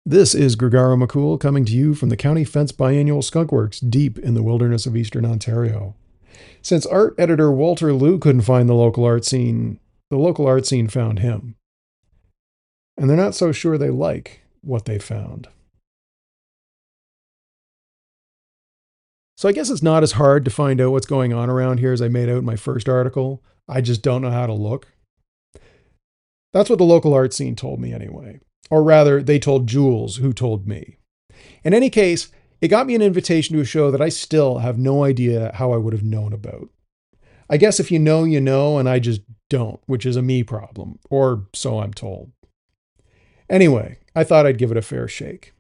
This is Gregaro McCool coming to you from the County Fence Biennial Skunk Works deep in the wilderness of eastern Ontario. Since art editor Walter Liu couldn't find the local art scene found him. And they're not so sure they like what they found. So I guess it's not as hard to find out what's going on around here as I made out in my first article. I just don't know how to look. That's what the local art scene told me anyway. Or rather, they told Jules, who told me. In any case, it got me an invitation to a show that I still have no idea how I would have known about. I guess if you know, you know, and I just don't, which is a me problem, or so I'm told. Anyway, I thought I'd give it a fair shake.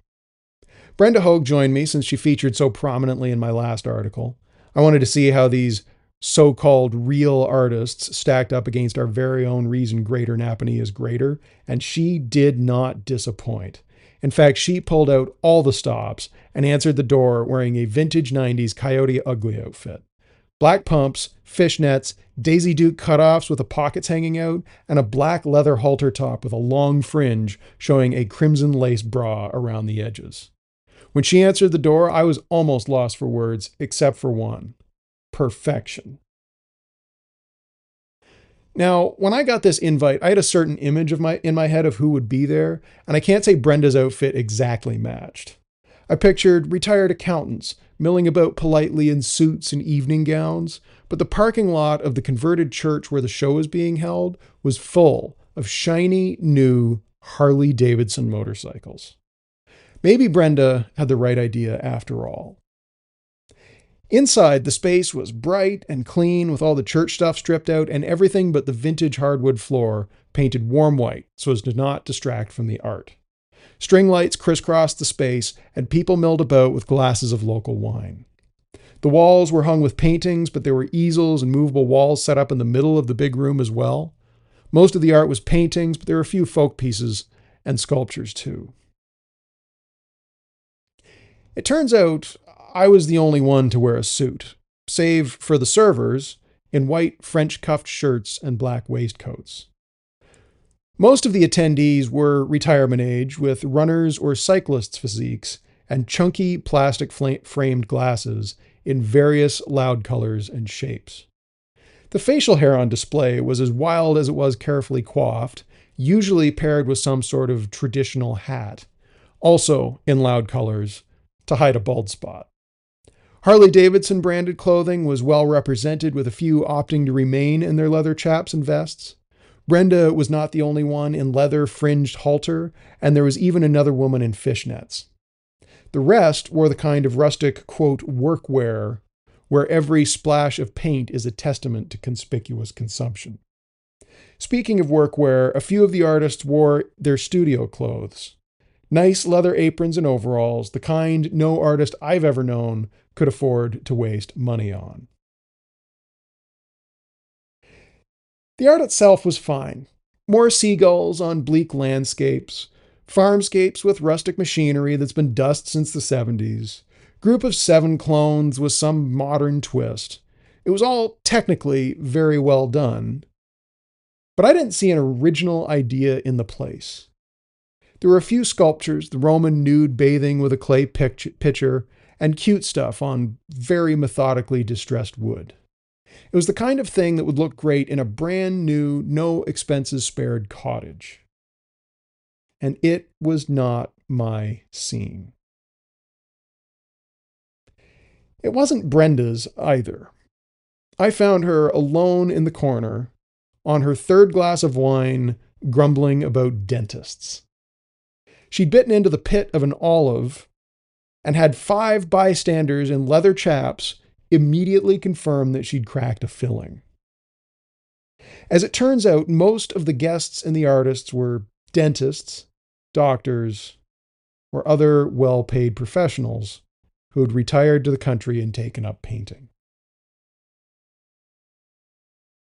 Brenda Hogue joined me since she featured so prominently in my last article. I wanted to see how these so-called real artists stacked up against our very own reason Greater Napanee is greater, and she did not disappoint. In fact, she pulled out all the stops and answered the door wearing a vintage 90s Coyote Ugly outfit. Black pumps, fishnets, Daisy Duke cutoffs with the pockets hanging out, and a black leather halter top with a long fringe showing a crimson lace bra around the edges. When she answered the door, I was almost lost for words, except for one. Perfection. Now, when I got this invite, I had a certain image in my head of who would be there, and I can't say Brenda's outfit exactly matched. I pictured retired accountants milling about politely in suits and evening gowns, but the parking lot of the converted church where the show was being held was full of shiny, new Harley-Davidson motorcycles. Maybe Brenda had the right idea after all. Inside, the space was bright and clean with all the church stuff stripped out and everything but the vintage hardwood floor painted warm white so as to not distract from the art. String lights crisscrossed the space and people milled about with glasses of local wine. The walls were hung with paintings, but there were easels and movable walls set up in the middle of the big room as well. Most of the art was paintings, but there were a few folk pieces and sculptures too. It turns out I was the only one to wear a suit, save for the servers in white French cuffed shirts and black waistcoats. Most of the attendees were retirement age with runners' or cyclists' physiques and chunky plastic framed glasses in various loud colors and shapes. The facial hair on display was as wild as it was carefully coiffed, usually paired with some sort of traditional hat, also in loud colors to hide a bald spot. Harley-Davidson branded clothing was well represented with a few opting to remain in their leather chaps and vests. Brenda was not the only one in leather fringed halter, and there was even another woman in fishnets. The rest wore the kind of rustic, quote, workwear, where every splash of paint is a testament to conspicuous consumption. Speaking of workwear, a few of the artists wore their studio clothes. Nice leather aprons and overalls, the kind no artist I've ever known could afford to waste money on. The art itself was fine. More seagulls on bleak landscapes, farmscapes with rustic machinery that's been dust since the 70s, group of 7 clones with some modern twist. It was all technically very well done, but I didn't see an original idea in the place. There were a few sculptures, the Roman nude bathing with a clay pitcher, and cute stuff on very methodically distressed wood. It was the kind of thing that would look great in a brand new, no expenses spared cottage. And it was not my scene. It wasn't Brenda's either. I found her alone in the corner, on her 3rd glass of wine, grumbling about dentists. She'd bitten into the pit of an olive and had 5 bystanders in leather chaps immediately confirm that she'd cracked a filling. As it turns out, most of the guests and the artists were dentists, doctors, or other well-paid professionals who had retired to the country and taken up painting.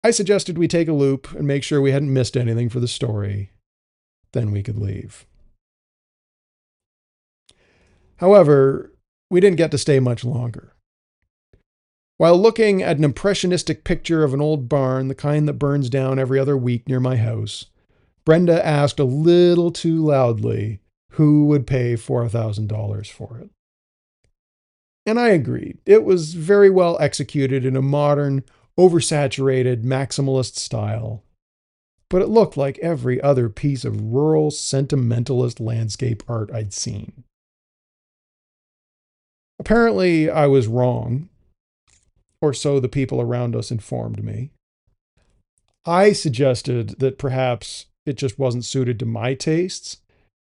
I suggested we take a loop and make sure we hadn't missed anything for the story. Then we could leave. However, we didn't get to stay much longer. While looking at an impressionistic picture of an old barn, the kind that burns down every other week near my house, Brenda asked a little too loudly who would pay $4,000 for it. And I agreed. It was very well executed in a modern, oversaturated, maximalist style, but it looked like every other piece of rural, sentimentalist landscape art I'd seen. Apparently, I was wrong, or so the people around us informed me. I suggested that perhaps it just wasn't suited to my tastes,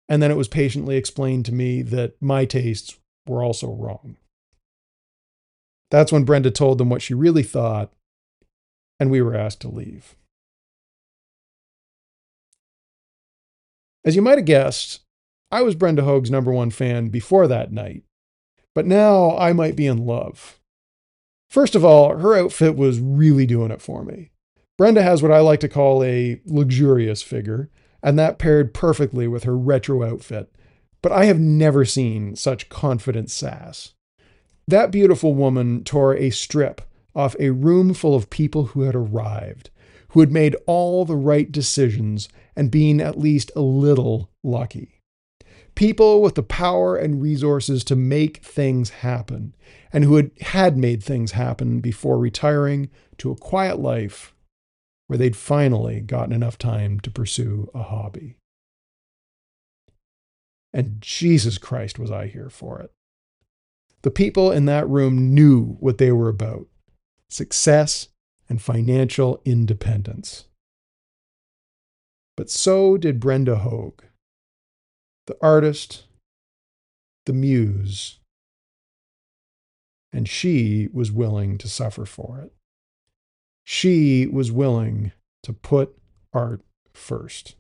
and then it was patiently explained to me that my tastes were also wrong. That's when Brenda told them what she really thought, and we were asked to leave. As you might have guessed, I was Brenda Hoag's #1 fan before that night, but now I might be in love. First of all, her outfit was really doing it for me. Brenda has what I like to call a luxurious figure, and that paired perfectly with her retro outfit. But I have never seen such confident sass. That beautiful woman tore a strip off a room full of people who had arrived, who had made all the right decisions and been at least a little lucky. People with the power and resources to make things happen, and who had made things happen before retiring to a quiet life where they'd finally gotten enough time to pursue a hobby. And Jesus Christ, was I here for it. The people in that room knew what they were about: success and financial independence. But so did Brenda Hoag, the artist, the muse, and she was willing to suffer for it. She was willing to put art first.